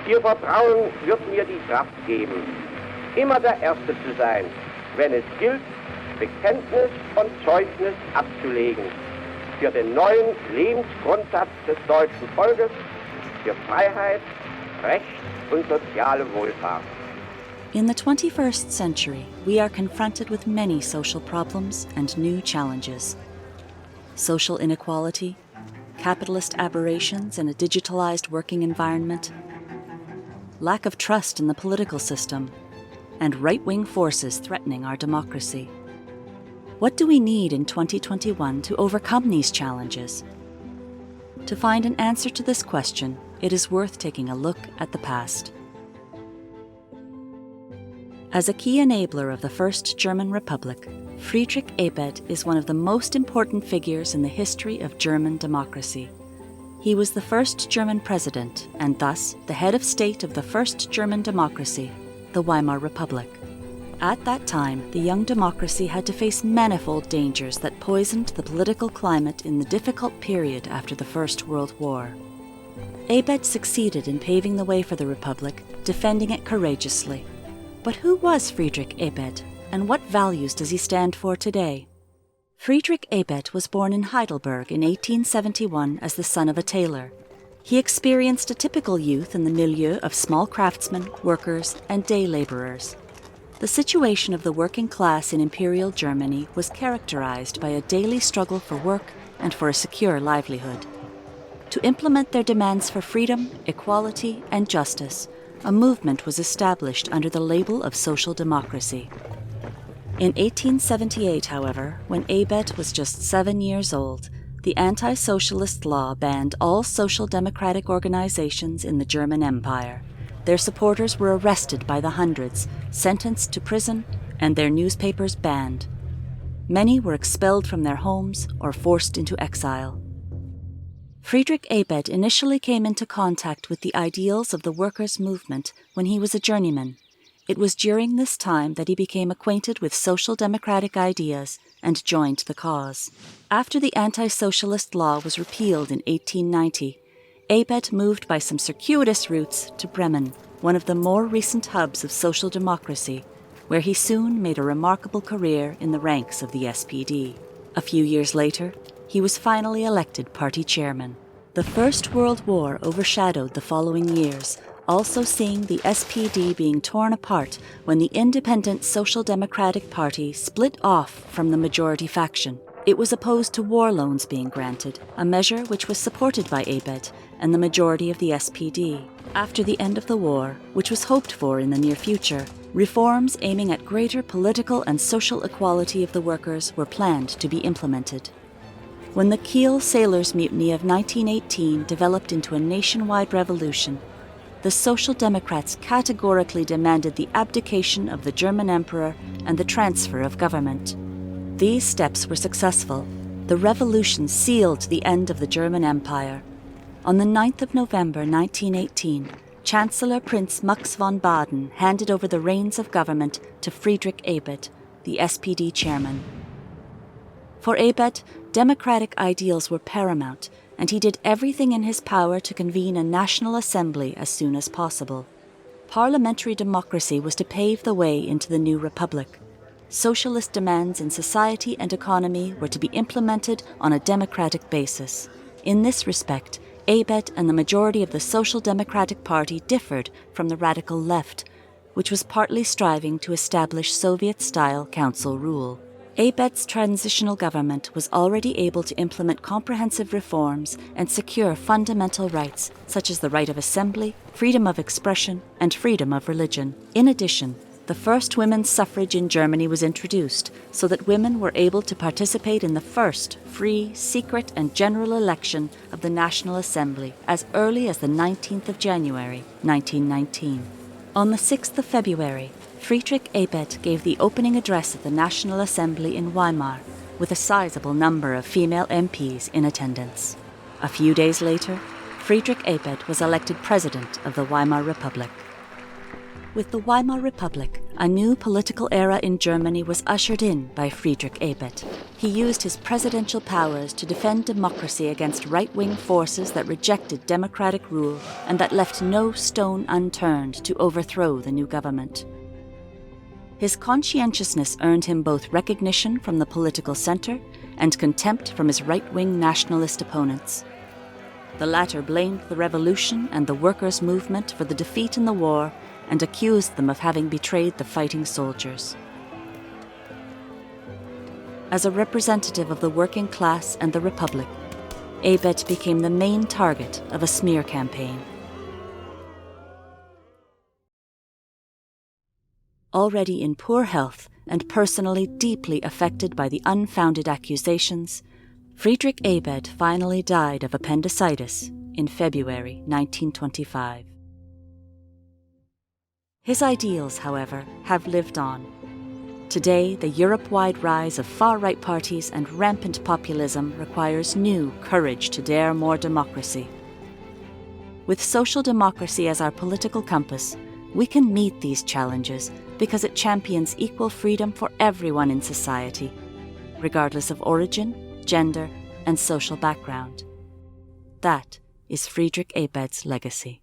Ihr Vertrauen wird mir die Kraft geben, immer der Erste zu sein, wenn es gilt, Bekenntnis und Zeugnis abzulegen für den neuen Lebensgrundsatz des deutschen Volkes, für Freiheit, Recht und soziale Wohlfahrt. In the 21st century, we are confronted with many social problems and new challenges. Social inequality, capitalist aberrations in a digitalized working environment, lack of trust in the political system, and right-wing forces threatening our democracy. What do we need in 2021 to overcome these challenges? To find an answer to this question, it is worth taking a look at the past. As a key enabler of the First German Republic, Friedrich-Ebert is one of the most important figures in the history of German democracy. He was the first German president and thus the head of state of the first German democracy, the Weimar Republic. At that time, the young democracy had to face manifold dangers that poisoned the political climate in the difficult period after the First World War. Ebert succeeded in paving the way for the Republic, defending it courageously. But who was Friedrich-Ebert, and what values does he stand for today? Friedrich-Ebert was born in Heidelberg in 1871 as the son of a tailor. He experienced a typical youth in the milieu of small craftsmen, workers, and day laborers. The situation of the working class in Imperial Germany was characterized by a daily struggle for work and for a secure livelihood. To implement their demands for freedom, equality, and justice, a movement was established under the label of social democracy. In 1878, however, when Ebert was just 7 years old, the anti-socialist law banned all social democratic organizations in the German Empire. Their supporters were arrested by the hundreds, sentenced to prison, and their newspapers banned. Many were expelled from their homes or forced into exile. Friedrich-Ebert initially came into contact with the ideals of the workers' movement when he was a journeyman. It was during this time that he became acquainted with social democratic ideas and joined the cause. After the anti-socialist law was repealed in 1890, Ebert moved by some circuitous routes to Bremen, one of the more recent hubs of social democracy, where he soon made a remarkable career in the ranks of the SPD. A few years later, he was finally elected party chairman. The First World War overshadowed the following years, also seeing the SPD being torn apart when the Independent Social Democratic Party split off from the majority faction. It was opposed to war loans being granted, a measure which was supported by Ebert and the majority of the SPD. After the end of the war, which was hoped for in the near future, reforms aiming at greater political and social equality of the workers were planned to be implemented. When the Kiel Sailors' Mutiny of 1918 developed into a nationwide revolution, the Social Democrats categorically demanded the abdication of the German Emperor and the transfer of government. These steps were successful. The revolution sealed the end of the German Empire. On the 9th of November 1918, Chancellor Prince Max von Baden handed over the reins of government to Friedrich Ebert, the SPD chairman. For Ebert, democratic ideals were paramount, and he did everything in his power to convene a national assembly as soon as possible. Parliamentary democracy was to pave the way into the new republic. Socialist demands in society and economy were to be implemented on a democratic basis. In this respect, Ebert and the majority of the Social Democratic Party differed from the radical left, which was partly striving to establish Soviet-style council rule. Ebert's transitional government was already able to implement comprehensive reforms and secure fundamental rights such as the right of assembly, freedom of expression, and freedom of religion. In addition, the first women's suffrage in Germany was introduced so that women were able to participate in the first free, secret, and general election of the National Assembly as early as the 19th of January, 1919. On the 6th of February, Friedrich Ebert gave the opening address at the National Assembly in Weimar, with a sizable number of female MPs in attendance. A few days later, Friedrich Ebert was elected president of the Weimar Republic. With the Weimar Republic, A new political era in Germany was ushered in by Friedrich-Ebert. He used his presidential powers to defend democracy against right-wing forces that rejected democratic rule and that left no stone unturned to overthrow the new government. His conscientiousness earned him both recognition from the political center and contempt from his right-wing nationalist opponents. The latter blamed the revolution and the workers' movement for the defeat in the war and accused them of having betrayed the fighting soldiers. As a representative of the working class and the Republic, Ebert became the main target of a smear campaign. Already in poor health and personally deeply affected by the unfounded accusations, Friedrich-Ebert finally died of appendicitis in February 1925. His ideals, however, have lived on. Today, the Europe-wide rise of far-right parties and rampant populism requires new courage to dare more democracy. With social democracy as our political compass, we can meet these challenges because it champions equal freedom for everyone in society, regardless of origin, gender, and social background. That is Friedrich-Ebert's legacy.